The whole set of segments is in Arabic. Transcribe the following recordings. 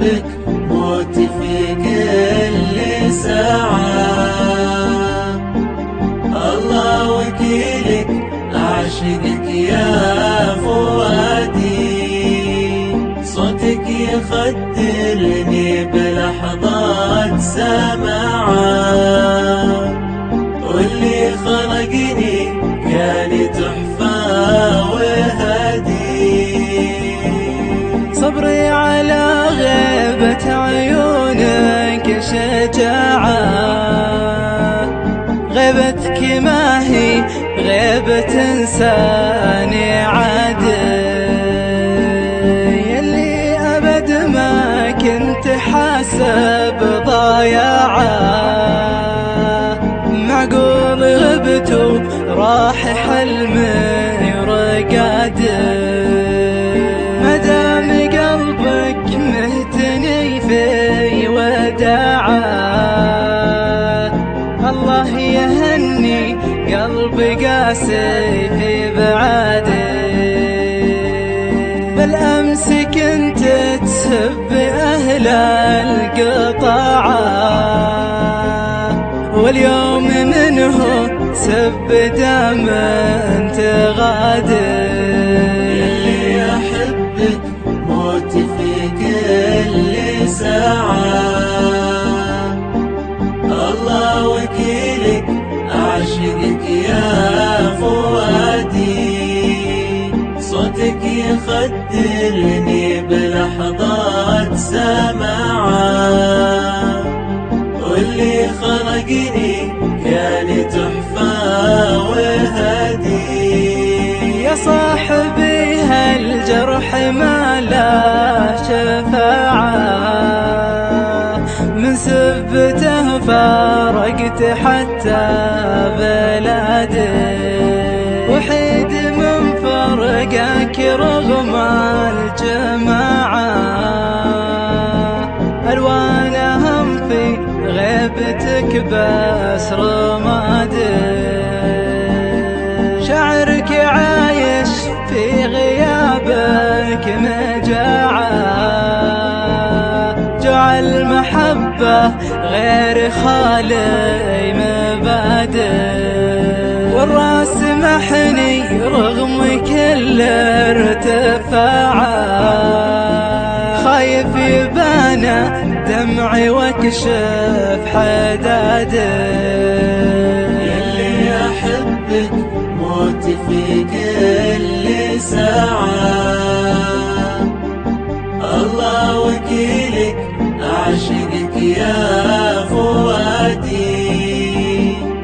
أحبك موتي في كل ساعة. الله وكيلك أعشقك يا فؤادي، صوتك يخدرني بلحظات سماعة، واللي خلقني كان تحفة وهادي. صبري على غيبة عيونك شجاعة، غيبتك ما هي غيبة إنسان عادي، يلي أبد ما كنت حاسب ضياعة، معقول غبت وراح حلمي رقادي، مدام قلبك مهتني في وداعه، الله يهني قلبي قاسي في بعادي. بالأمس كنت تسب أهل القطاعة، واليوم منه سب دم انت غادي. يلي أحبك موتي في كل ساعة، الله وكيلك أعشقك يا فؤادي، صوتك يخدرني بلحظات سماعة، واللي خلقني كان تحفة وهادي. يا صاحبي هالجرح ما لا شفاعة، من سبته فارقت حتى بلادي، وحيد من فرقك رغم الجماعة، ألوانهم في غيبتك بس رمادي، شعرك عايش في غيابك مجاعة، جعل المحبة غير خالي مبادئ، والراس محني رغم كل ارتفاعه، خايف يبان دمعي واكشف حدادي. يلي أحبك موتي في كل ساعة، الله وكيلك أعشقك يا فؤادي،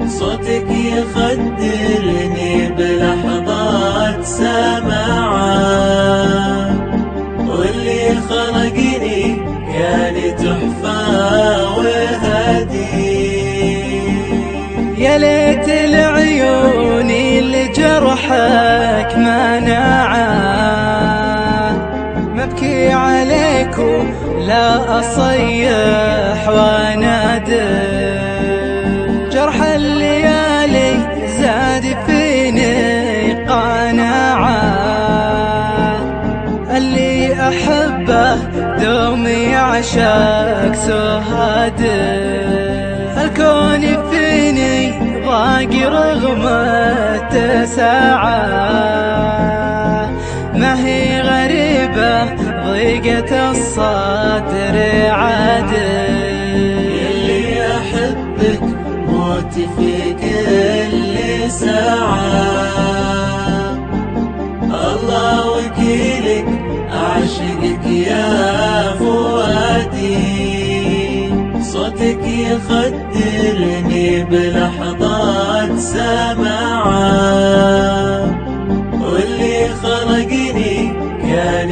صوتك يخدرني بلحظات سماعة، واللي خلقني كان تحفة وهادي. يا ليت العيون اللي جرحك مناعة، مبكي عليك ولا أصيح وانادي، جرح الليالي زاد فيني قناعة، اللي أحبه دوم يعشق سهادي، الكون فيني ضاق رغم التساعة، ما هي غريبة ضيقة الصدر عادي. يلي أحبك موتي في كل ساعة، الله وكيلك أعشقك يا فؤادي، صوتك يخدرني بلحظات سماعة، واللي خلقني كان